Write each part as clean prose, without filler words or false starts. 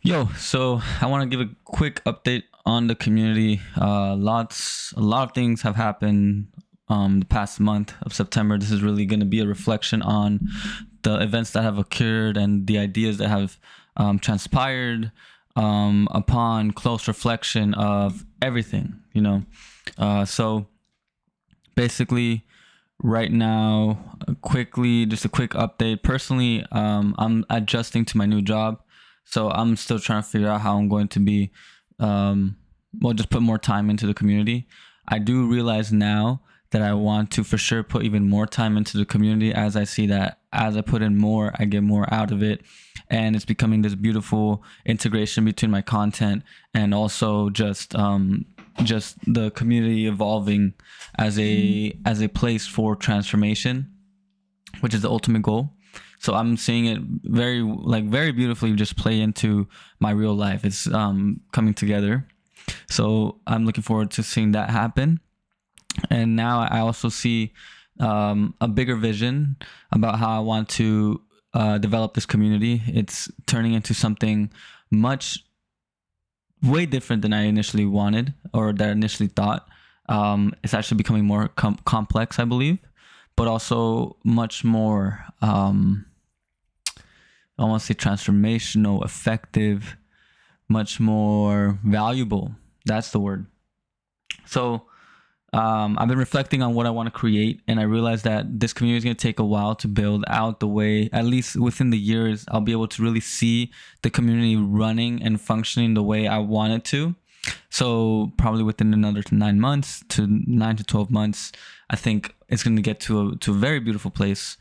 Yo, so I want to give a quick update on the community. A lot of things have happened the past month of September. This is really going to be a reflection on the events that have occurred and the ideas that have transpired upon close reflection of everything. So basically, right now, just a quick update. Personally, I'm adjusting to my new job. So I'm still trying to figure out how I'm going to be, just put more time into the community. I do realize now that I want to for sure put even more time into the community, as I see that as I put in more, I get more out of it. And it's becoming this beautiful integration between my content and also just the community evolving as a place for transformation, which is the ultimate goal. So I'm seeing it very beautifully just play into my real life. It's coming together. So I'm looking forward to seeing that happen. And now I also see a bigger vision about how I want to develop this community. It's turning into something way different than I initially wanted or that I initially thought. It's actually becoming more complex, I believe, but also much more I want to say transformational, effective, much more valuable. That's the word. So I've been reflecting on what I want to create, and I realized that this community is going to take a while to build out the way, at least within the years, I'll be able to really see the community running and functioning the way I want it to. So probably within another 9 months to 9 to 12 months, I think it's going to get to a very beautiful place.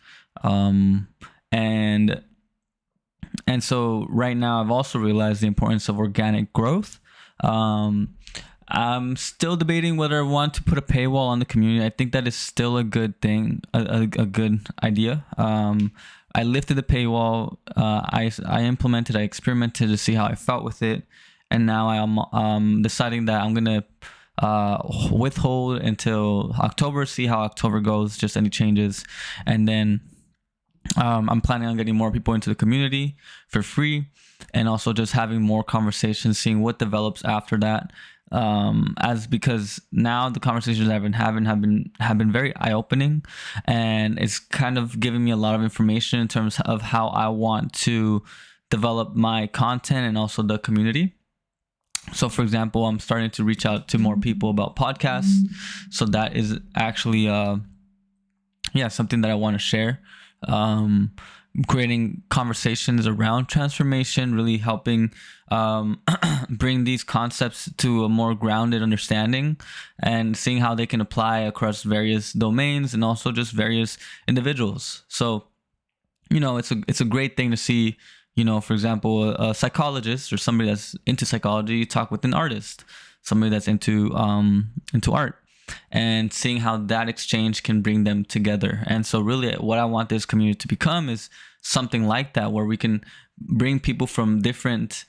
And so right now I've also realized the importance of organic growth. I'm still debating whether I want to put a paywall on the community. I think that is still a good thing, a good idea. I lifted the paywall. I experimented to see how I felt with it. And now I'm deciding that I'm going to withhold until October, see how October goes, just any changes. And then I'm planning on getting more people into the community for free, and also just having more conversations, seeing what develops after that. Because now the conversations I've been having have been very eye-opening, and it's kind of giving me a lot of information in terms of how I want to develop my content and also the community. So, for example, I'm starting to reach out to more people about podcasts. So that is actually something that I want to share. Creating conversations around transformation, really helping bring these concepts to a more grounded understanding, and seeing how they can apply across various domains and also just various individuals. So, it's a great thing to see. For example, a psychologist or somebody that's into psychology talk with an artist, somebody that's into art, and seeing how that exchange can bring them together. And so really what I want this community to become is something like that, where we can bring people from different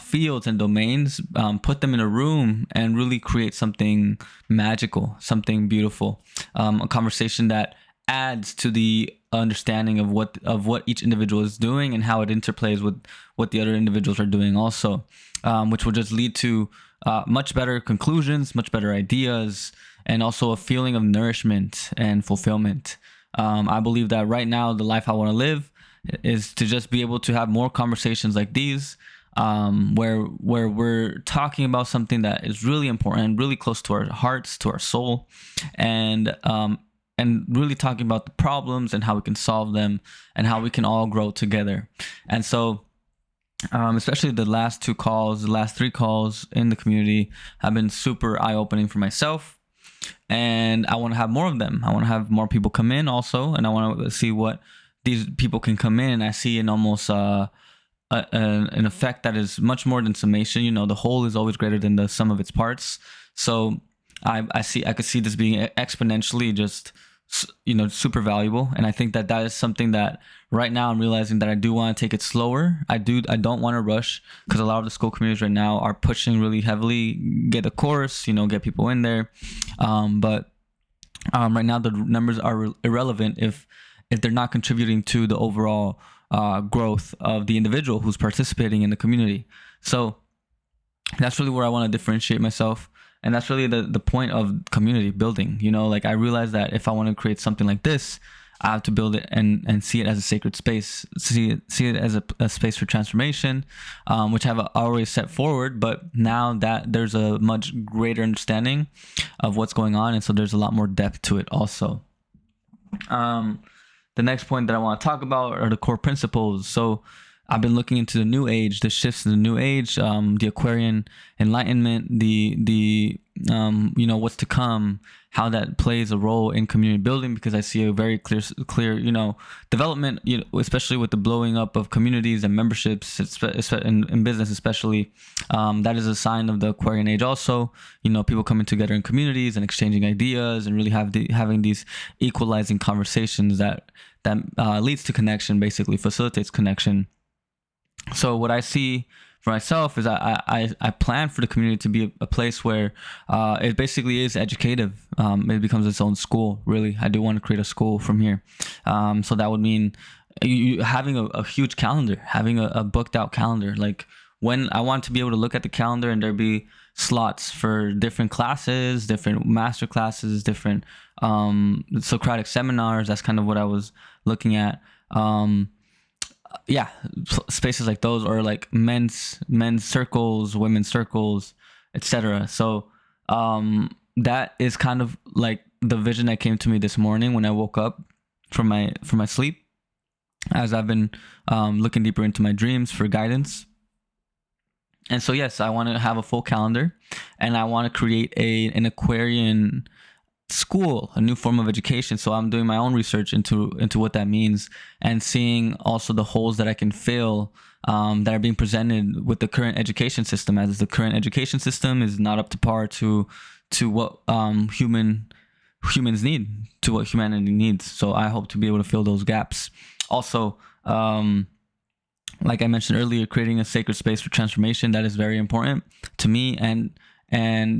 fields and domains, put them in a room and really create something magical, something beautiful, a conversation that adds to the understanding of what each individual is doing and how it interplays with what the other individuals are doing also, which will just lead to much better conclusions, much better ideas, and also a feeling of nourishment and fulfillment. I believe that right now the life I want to live is to just be able to have more conversations like these, where we're talking about something that is really important, really close to our hearts, to our soul, and really talking about the problems and how we can solve them and how we can all grow together. And so especially the last 3 calls in the community have been super eye-opening for myself, and I want to have more of them. I want to have more people come in also, and I want to see what these people can come in. And I see an almost an effect that is much more than summation. The whole is always greater than the sum of its parts. So I could see this being exponentially just super valuable. And I think that is something that right now I'm realizing that I do want to take it slower. I don't want to rush, because a lot of the school communities right now are pushing really heavily, get a course, get people in there. But right now the numbers are irrelevant if they're not contributing to the overall growth of the individual who's participating in the community. So that's really where I want to differentiate myself. And that's really the point of community building. Like I realized that if I want to create something like this, I have to build it and see it as a sacred space, see it as a space for transformation, which I've already set forward. But now that there's a much greater understanding of what's going on, and so there's a lot more depth to it also. The next point that I want to talk about are the core principles. So I've been looking into the new age, the shifts in the new age, the Aquarian enlightenment, the what's to come, how that plays a role in community building, because I see a very clear development, especially with the blowing up of communities and memberships, in business especially. That is a sign of the Aquarian age also. People coming together in communities and exchanging ideas and really having these equalizing conversations that leads to connection, basically facilitates connection. So what I see for myself is I plan for the community to be a place where it basically is educative. It becomes its own school, really. I do want to create a school from here. So that would mean you having a huge calendar, having a booked out calendar. Like when I want to be able to look at the calendar and there be slots for different classes, different master classes, different Socratic seminars. That's kind of what I was looking at. Spaces like those, or like men's circles, women's circles, etc. So that is kind of like the vision that came to me this morning when I woke up from my sleep, as I've been looking deeper into my dreams for guidance. And so yes, I want to have a full calendar, and I want to create an Aquarian school, a new form of education. So I'm doing my own research into what that means, and seeing also the holes that I can fill that are being presented with the current education system, as the current education system is not up to par to what humans need, to what humanity needs. So I hope to be able to fill those gaps. Also, like I mentioned earlier, creating a sacred space for transformation, that is very important to me, and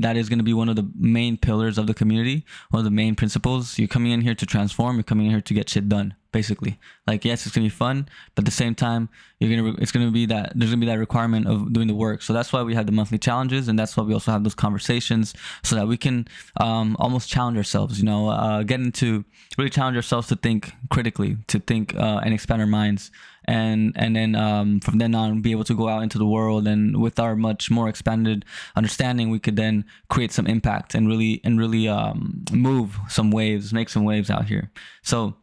that is going to be one of the main pillars of the community, one of the main principles. You're coming in here to transform. You're coming in here to get shit done, basically. Like, yes, it's going to be fun, but at the same time, there's going to be that requirement of doing the work. So that's why we have the monthly challenges, and that's why we also have those conversations, so that we can almost challenge ourselves, really challenge ourselves to think critically, to think and expand our minds. And then from then on, be able to go out into the world, and with our much more expanded understanding, we could then create some impact and really move some waves, make some waves out here. So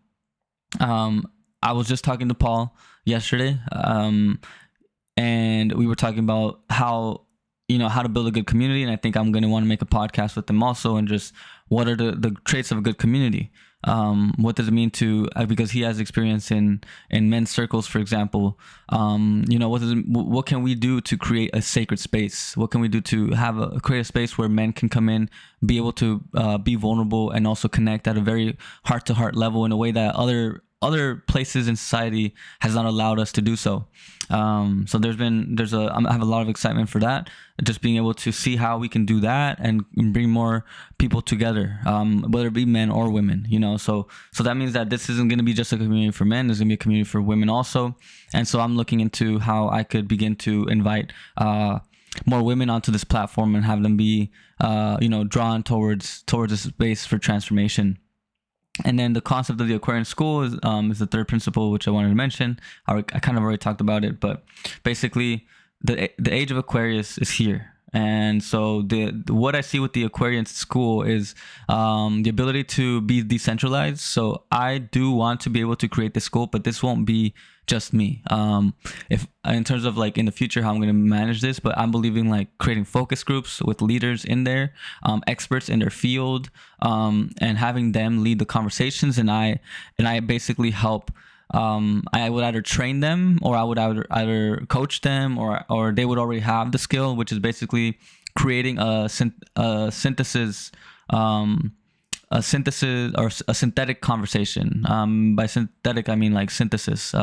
I was just talking to Paul yesterday, and we were talking about how to build a good community, and I think I'm going to want to make a podcast with him also, and just what are the traits of a good community. What does it mean because he has experience in men's circles, for example. What can we do to create a sacred space? What can we do to create a space where men can come in, be able to be vulnerable, and also connect at a very heart-to-heart level in a way that other places in society has not allowed us to do so. So I have a lot of excitement for that, just being able to see how we can do that and bring more people together, whether it be men or women, so that means that this isn't going to be just a community for men. There's going to be a community for women also. And so I'm looking into how I could begin to invite more women onto this platform and have them be drawn towards a space for transformation. And then the concept of the Aquarian school is the third principle, which I wanted to mention. I kind of already talked about it, but basically the age of Aquarius is here. And so what I see with the Aquarian school is the ability to be decentralized. So I do want to be able to create this school, but this won't be just me. If in terms of like in the future how I'm going to manage this, but I'm believing like creating focus groups with leaders in there, experts in their field, and having them lead the conversations, and I basically help. I would either train them, or I would either coach them, or they would already have the skill, which is basically creating a synthesis or a synthetic conversation. By synthetic, I mean like synthesis.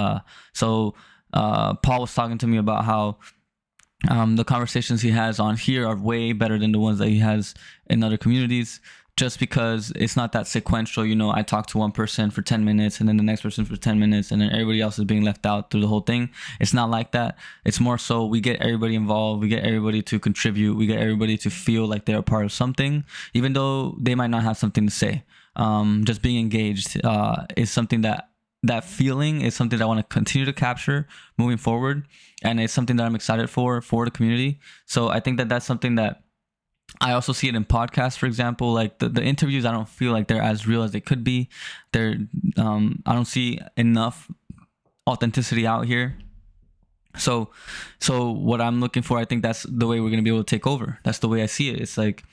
So Paul was talking to me about how the conversations he has on here are way better than the ones that he has in other communities, just because it's not that sequential. I talk to one person for 10 minutes and then the next person for 10 minutes and then everybody else is being left out through the whole thing. It's not like that. It's more so we get everybody involved, we get everybody to contribute, we get everybody to feel like they're a part of something, even though they might not have something to say. Just being engaged is something that feeling is something that I want to continue to capture moving forward. And it's something that I'm excited for the community. So I think that that's something that I also see it in podcasts, for example. Like the interviews, I don't feel like they're as real as they could be. I don't see enough authenticity out here. So what I'm looking for, I think that's the way we're going to be able to take over. That's the way I see it. It's like,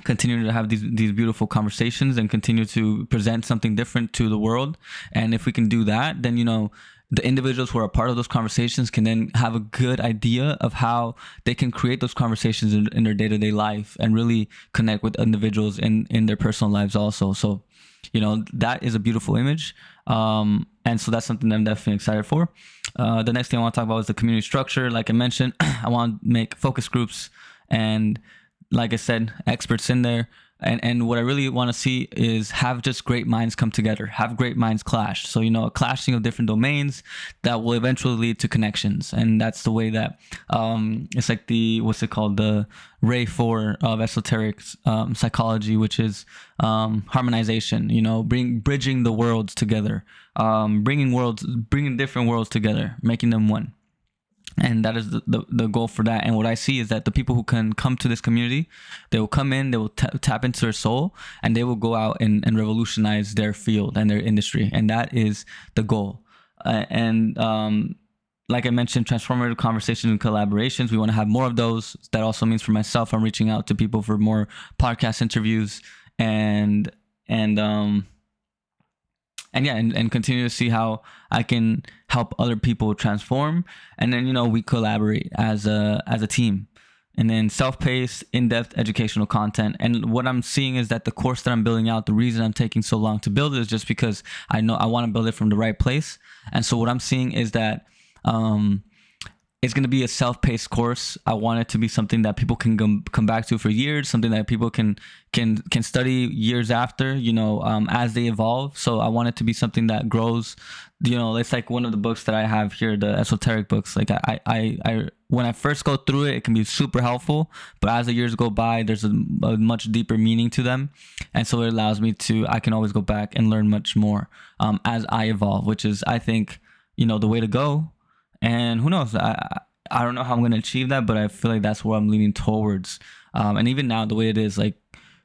continue to have these beautiful conversations and continue to present something different to the world. And if we can do that, then, the individuals who are a part of those conversations can then have a good idea of how they can create those conversations in their day-to-day life and really connect with individuals in their personal lives also. So, that is a beautiful image. And so that's something that I'm definitely excited for. The next thing I want to talk about is the community structure. Like I mentioned, I want to make focus groups and, like I said, experts in there. And what I really want to see is have just great minds come together, have great minds clash. So, a clashing of different domains that will eventually lead to connections. And that's the way that it's like the Ray 4 of esoteric psychology, which is harmonization, bridging the worlds together, bringing different worlds together, making them one. And that is the goal for that. And what I see is that the people who can come to this community, they will come in, they will tap into their soul, and they will go out and revolutionize their field and their industry. And that is the goal. Like I mentioned, transformative conversations and collaborations, we want to have more of those. That also means for myself, I'm reaching out to people for more podcast interviews and continue to see how I can help other people transform. And then, we collaborate as a team. And then self-paced, in-depth educational content. And what I'm seeing is that the course that I'm building out, the reason I'm taking so long to build it is just because I know I want to build it from the right place. And so what I'm seeing is that it's going to be a self-paced course. I want it to be something that people can come back to for years, something that people can study years after, as they evolve. So I want it to be something that grows. It's like one of the books that I have here, the esoteric books. Like I when I first go through it, it can be super helpful, but as the years go by, there's a much deeper meaning to them. And so it allows me I can always go back and learn much more as I evolve, which is, I think, the way to go. And who knows? I don't know how I'm going to achieve that, but I feel like that's where I'm leaning towards. And even now, the way it is, like,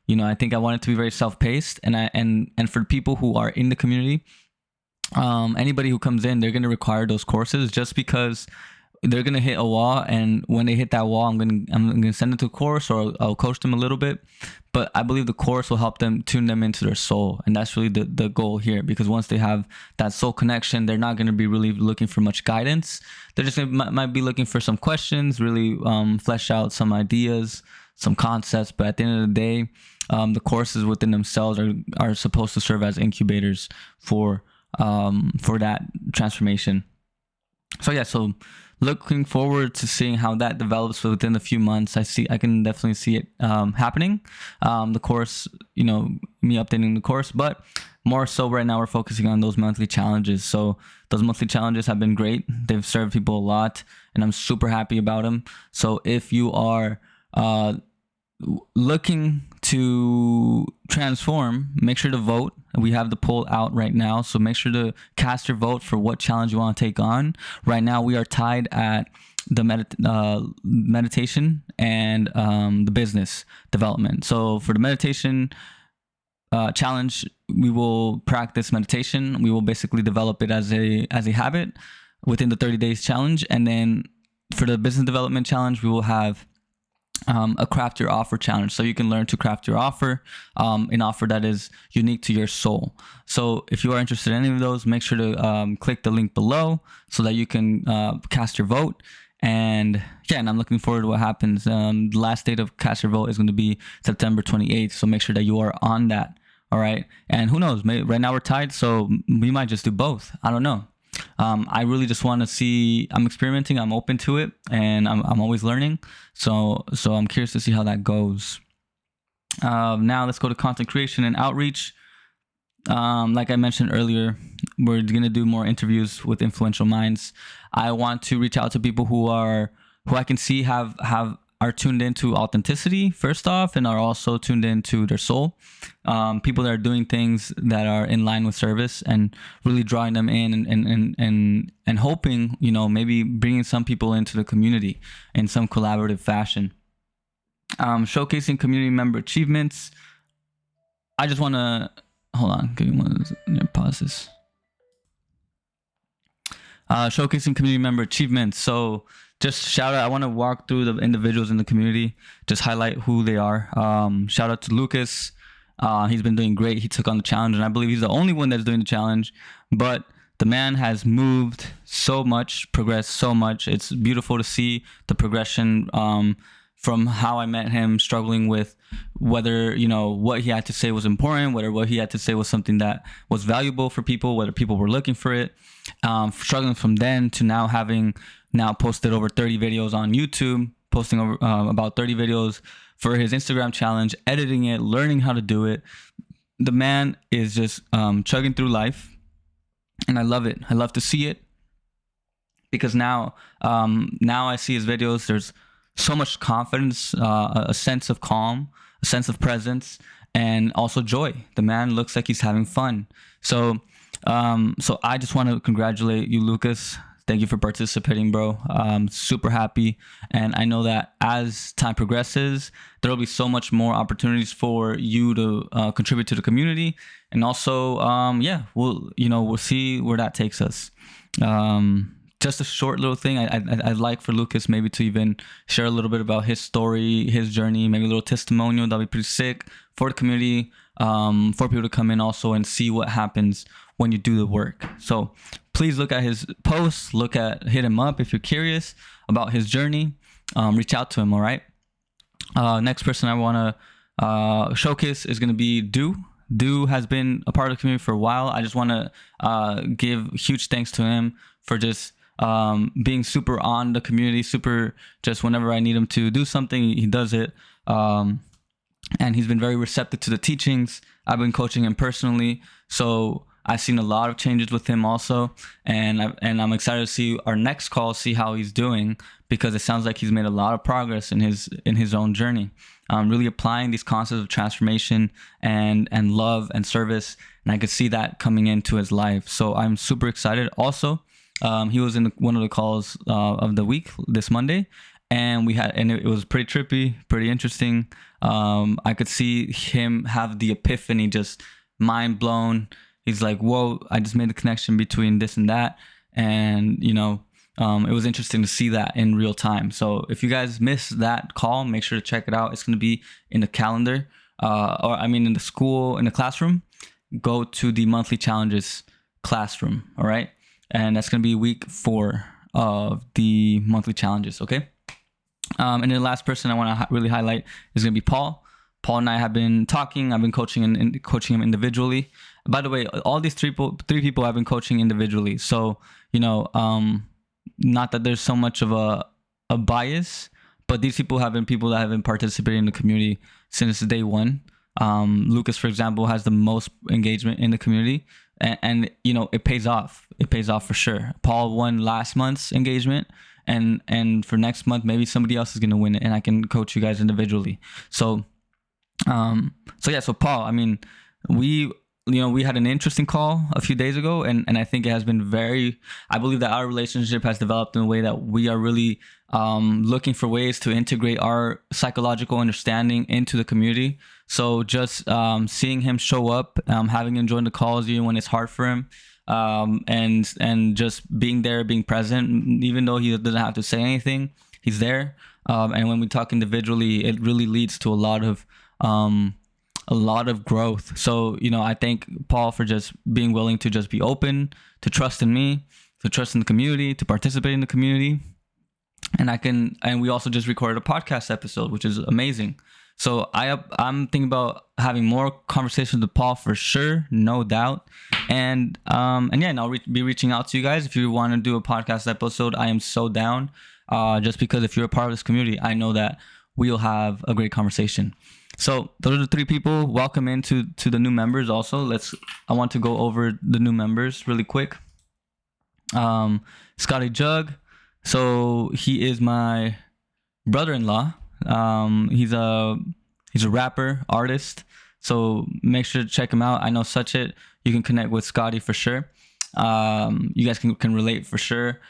I think I want it to be very self-paced. And for people who are in the community, anybody who comes in, they're going to require those courses just because they're going to hit a wall. And when they hit that wall, I'm going to send them to a course, or I'll coach them a little bit. But I believe the course will help them tune them into their soul. And that's really the goal here, because once they have that soul connection, they're not going to be really looking for much guidance. They're just might be looking for some questions, really flesh out some ideas, some concepts. But at the end of the day, the courses within themselves are supposed to serve as incubators for that transformation. So looking forward to seeing how that develops within a few months. I can definitely see it happening. The course, me updating the course, but more so right now we're focusing on those monthly challenges. So those monthly challenges have been great. They've served people a lot, and I'm super happy about them. So if you are looking to transform, make sure to vote. We have the poll out right now, so make sure to cast your vote for what challenge you want to take on. Right now, we are tied at the meditation and the business development. So for the meditation challenge, we will practice meditation. We will basically develop it as a habit within the 30 days challenge. And then for the business development challenge, we will have a craft your offer challenge. So you can learn to craft your offer, an offer that is unique to your soul. So if you are interested in any of those, make sure to click the link below so that you can cast your vote. And I'm looking forward to what happens. The last date of cast your vote is going to be September 28th. So make sure that you are on that. All right. And who knows, right now we're tied, so we might just do both. I don't know. I really just want to see. I'm experimenting. I'm open to it, and I'm always learning. So I'm curious to see how that goes. Now let's go to content creation and outreach. Like I mentioned earlier, we're gonna do more interviews with influential minds. I want to reach out to people who I can see are tuned into authenticity first off, and are also tuned into their soul. People that are doing things that are in line with service, and really drawing them in, and hoping, maybe bringing some people into the community in some collaborative fashion. Showcasing community member achievements. I just want to hold on. Give me one. Pause this. Showcasing community member achievements. So just shout out. I want to walk through the individuals in the community, just highlight who they are. Shout out to Lucas. He's been doing great. He took on the challenge, and I believe he's the only one that's doing the challenge. But the man has moved so much, progressed so much. It's beautiful to see the progression. From how I met him, struggling with whether, what he had to say was important, whether what he had to say was something that was valuable for people, whether people were looking for it. Struggling from then to now having posted over 30 videos on YouTube, posting over about 30 videos for his Instagram challenge, editing it, learning how to do it. The man is just chugging through life, and I love it. I love to see it, because now I see his videos. There's so much confidence, a sense of calm, a sense of presence, and also joy. The man looks like he's having fun. So I just want to congratulate you, Lucas. Thank you for participating, bro. I'm super happy. And I know that as time progresses, there will be so much more opportunities for you to contribute to the community. And also, we'll see where that takes us. Just a short little thing. I'd like for Lucas maybe to even share a little bit about his story, his journey, maybe a little testimonial. That'd be pretty sick for the community, for people to come in also and see what happens when you do the work. So please look at his posts, hit him up if you're curious about his journey. Reach out to him, all right? Next person I want to showcase is going to be Do. Do has been a part of the community for a while. I just want to give huge thanks to him for just being super on the community, super just whenever I need him to do something, he does it. And he's been very receptive to the teachings. I've been coaching him personally, so I've seen a lot of changes with him also, and I'm excited to see our next call, see how he's doing, because it sounds like he's made a lot of progress in his own journey. Really applying these concepts of transformation and love and service, and I could see that coming into his life. So I'm super excited. Also, he was in one of the calls of the week this Monday, and it was pretty trippy, pretty interesting. I could see him have the epiphany, just mind blown. He's like, whoa, I just made the connection between this and that. And, it was interesting to see that in real time. So if you guys missed that call, make sure to check it out. It's going to be in the calendar, in the classroom. Go to the monthly challenges classroom. All right. And that's going to be week 4 of the monthly challenges. Okay. And then the last person I want to really highlight is going to be Paul. Paul and I have been talking. I've been coaching him individually. By the way, all these three people I've been coaching individually. So, not that there's so much of a bias, but these people have been people that have been participating in the community since day one. Lucas, for example, has the most engagement in the community, and it pays off. It pays off for sure. Paul won last month's engagement, and for next month, maybe somebody else is going to win it, and I can coach you guys individually. So Paul, we had an interesting call a few days ago, and I think it has been I believe that our relationship has developed in a way that we are really looking for ways to integrate our psychological understanding into the community. So just seeing him show up, having him join the calls even when it's hard for him, and just being there, being present, even though he doesn't have to say anything, he's there. And when we talk individually, it really leads to a lot of growth. So, I thank Paul for just being willing to just be open, to trust in me, to trust in the community, to participate in the community. And we also just recorded a podcast episode, which is amazing. So I'm thinking about having more conversations with Paul for sure, no doubt. And I'll be reaching out to you guys. If you want to do a podcast episode, I am so down. Just because if you're a part of this community, I know that we'll have a great conversation. So those are the 3 people. Welcome into the new members. Also, I want to go over the new members really quick. Scotty Jug. So he is my brother-in-law. He's a rapper, artist. So make sure to check him out. I know Such It. You can connect with Scotty for sure. You guys can relate for sure.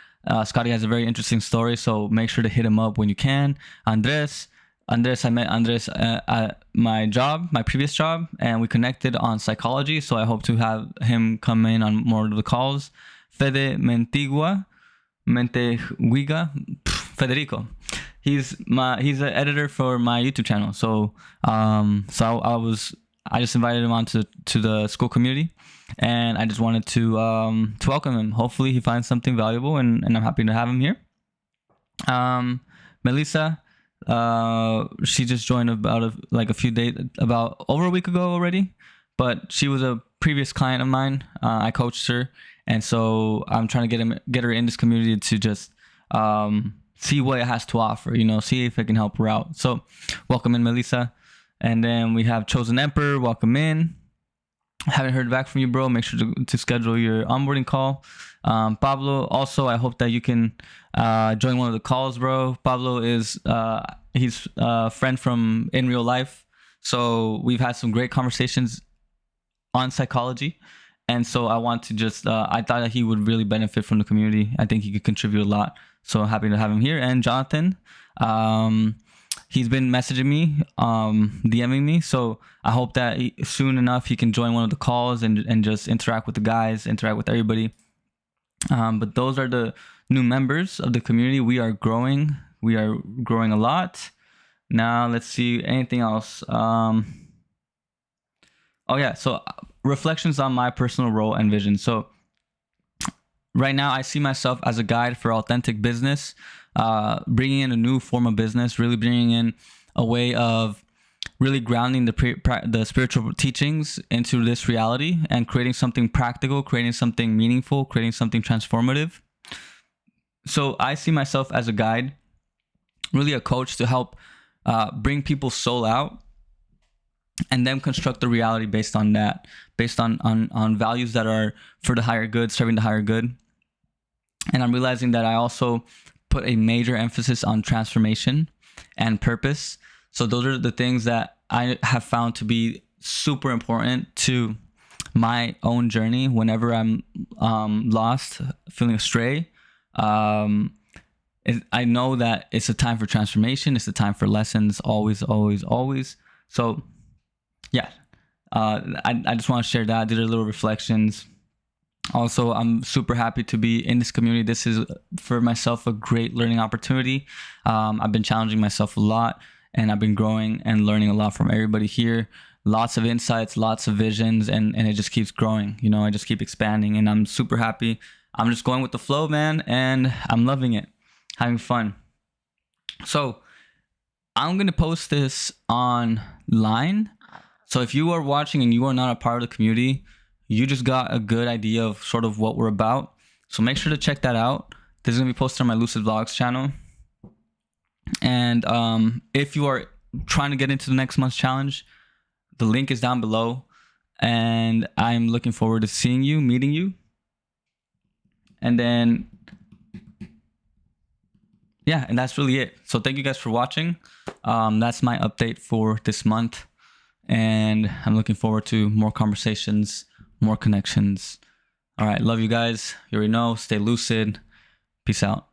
Scotty has a very interesting story, so make sure to hit him up when you can. Andres, I met Andres at my previous job, and we connected on psychology. So I hope to have him come in on more of the calls. Menteguiga, Federico. He's an editor for my YouTube channel. So I just invited him onto the school community, and I just wanted to welcome him. Hopefully he finds something valuable, and I'm happy to have him here. Melissa, she just joined about over a week ago already, but she was a previous client of mine. I coached her, and so I'm trying to get her in this community to just see what it has to offer, see if I can help her out. So welcome in, Melissa. And then we have Chosen Emperor. Welcome in. Haven't heard back from you, bro. Make sure to schedule your onboarding call. Pablo, also, I hope that you can join one of the calls, bro. Pablo is he's a friend from in real life. So we've had some great conversations on psychology. And so I want to just, I thought that he would really benefit from the community. I think he could contribute a lot. So I'm happy to have him here. And Jonathan, he's been messaging me, DMing me. So I hope that soon enough he can join one of the calls and just interact with the guys, interact with everybody. But those are the new members of the community. We are growing. We are growing a lot. Now let's see anything else. Oh yeah. So reflections on my personal role and vision. So right now I see myself as a guide for authentic business. Bringing in a new form of business, really bringing in a way of really grounding the spiritual teachings into this reality and creating something practical, creating something meaningful, creating something transformative. So I see myself as a guide, really a coach to help bring people's soul out and then construct the reality based on that, based on values that are for the higher good, serving the higher good. And I'm realizing that I also put a major emphasis on transformation and purpose. So those are the things that I have found to be super important to my own journey. Whenever I'm lost, feeling astray, I know that it's a time for transformation. It's a time for lessons, always, always, always. So yeah, I just want to share that. These are little reflections. Also, I'm super happy to be in this community. This is, for myself, a great learning opportunity. I've been challenging myself a lot, and I've been growing and learning a lot from everybody here. Lots of insights, lots of visions, and it just keeps growing. I just keep expanding, and I'm super happy. I'm just going with the flow, man, and I'm loving it, having fun. So I'm going to post this online. So if you are watching and you are not a part of the community, you just got a good idea of sort of what we're about. So make sure to check that out. This is going to be posted on my Lucid Vlogs channel. And if you are trying to get into the next month's challenge, the link is down below. And I'm looking forward to seeing you, meeting you. And then, yeah, and that's really it. So thank you guys for watching. That's my update for this month. And I'm looking forward to more conversations, more connections. All right. Love you guys. You already know. Stay lucid. Peace out.